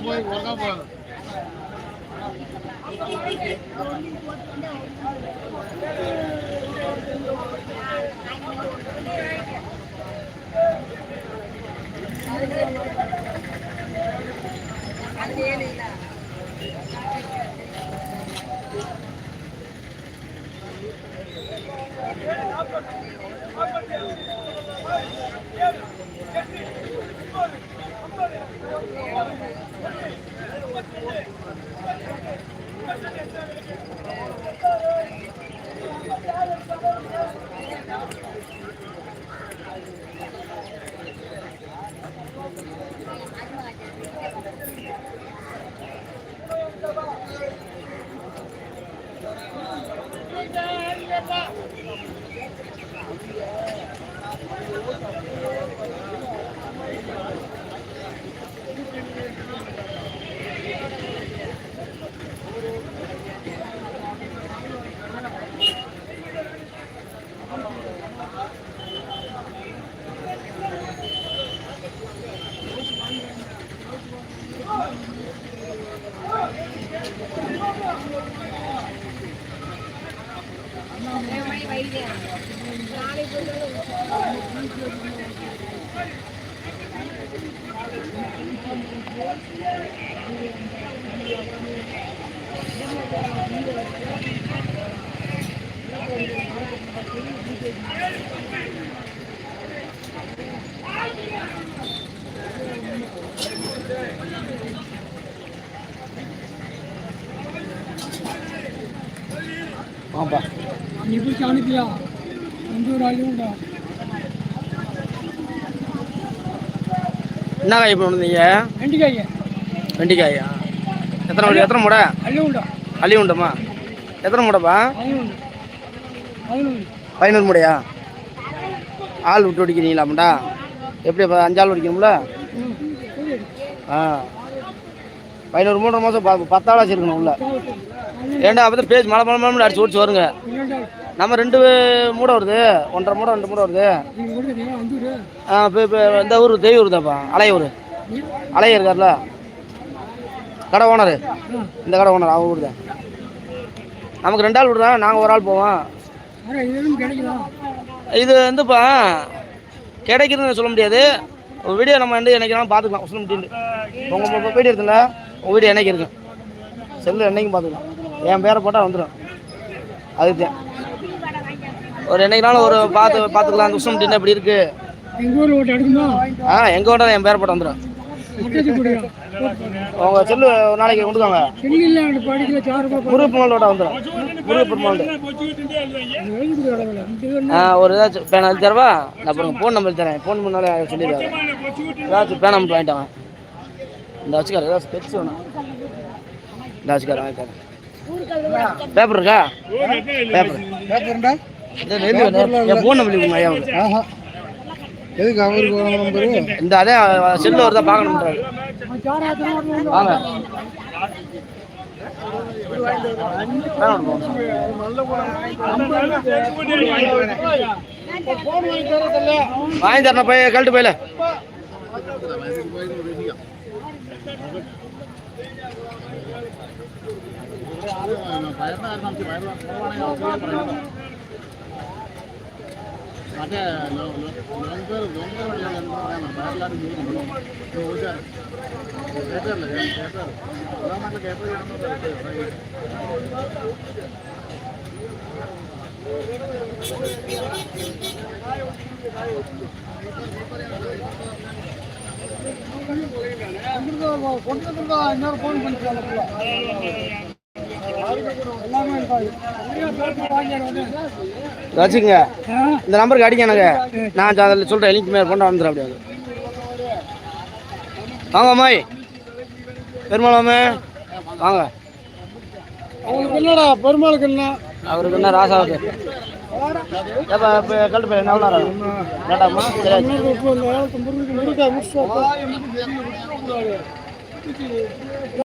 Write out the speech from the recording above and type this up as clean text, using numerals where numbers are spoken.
போய் நீ பிடிச்சி அனுப்பியா எந்த ஒரு ஆளும் உண்டா என்ன காய் பண்ணுவீங்க? வெண்டிக்காயா? எத்தனை மூடை? அள்ளி உண்டமா? எத்தனை மூடைப்பா? 11 மூடையா? ஆள் விட்டு ஒடிக்கிறீங்களா முண்டா? எப்படி 5 ஆள் ஒடிக்கணும்ல? 11 மூணு மாதம் 10 ஆள் வச்சுருக்கணும் உள்ள. ஏண்டா அப்போ தான் பேஜ் மழை அடிச்சு ஓடிச்சு வருங்க. நம்ம 2 மூடை வருது, 1.5 மூடை 2 மூடை வருது. இப்போ இந்த ஊர் தெய்வூர் தான்ப்பா, அலையூர். அலைய இருக்கார்ல கடை ஓனரு, இந்த கடை ஓனர் அவங்க ஊர் தான். நமக்கு 2 ஆள் விடுறா, நாங்கள் ஒரு ஆள் போவோம். இது வந்துப்பா கிடைக்குதுன்னு சொல்ல முடியாது. ஒரு வீடியோ நம்ம என்னைக்கு பார்த்துக்கலாம் சொல்ல முடியாது. உங்கள் வீடியோ இருக்குல்ல, உங்கள் வீடியோ என்னைக்கு இருக்கும் செல்லு என்னைக்கும் பார்த்துக்கலாம். என் பேரை போட்டால் வந்துடும். அதுதான் ஒரு என்னைக்குனாலும் ஒரு பார்த்துக்கலாம். அந்த உஷ்ணம் டின்னு எப்படி இருக்கு எங்கள் ஓட்ட என் பேரை போட்டு வந்துடும். உங்கள் செல்லு ஒரு நாளைக்கு கொண்டுக்காங்க. முருகப்பெருமாளோட வந்துடும். முருகப்பெருமாள் ஒரு ஏதாச்சும் பேனா எழுதி தரவா? நான் பாருங்க ஃபோன் நம்பர் தரேன். ஃபோன் பண்ணாலே சொல்லிடுவாங்க. ஏதாச்சும் பேனா நம்பர் வாங்கிட்டாங்க. இந்த வச்சுக்காரு ஏதாச்சும் ஸ்கெட்ச் வேணும். இந்த வச்சுக்காரு வாங்கிட்டாங்க. பேப்பர் இருக்கா? பேப்பர்ண்டா என் ஃபோன் நம்பர் கொடுங்க ஐயா. எதுக்கு அவருக்கு நம்பரு? இந்த அதே செல்லு வருதா பார்க்கணுன்றாரு. வாங்க வாங்கி தரணும். போய் கழட்டு போயில ಮತ್ತೆ இன்னொரு ஃபோன் பண்ணிக்கலாம். வச்சுக்கங்க, இந்த நம்பருக்கு அடிக்க எனக்கு. நான் அதில் சொல்கிறேன். எலிக்கு மேலே கொண்டு வந்துடுறேன். அப்படியாது வாங்க அம்மாய் பெருமாளாமே வாங்க. அவங்களுக்கு என்னடா பெருமாளுக்கு என்ன? அவருக்கு என்ன ராசாவுக்கு இப்போ கல்ட்டு போய் என்ன கேட்டாம்மா? சரி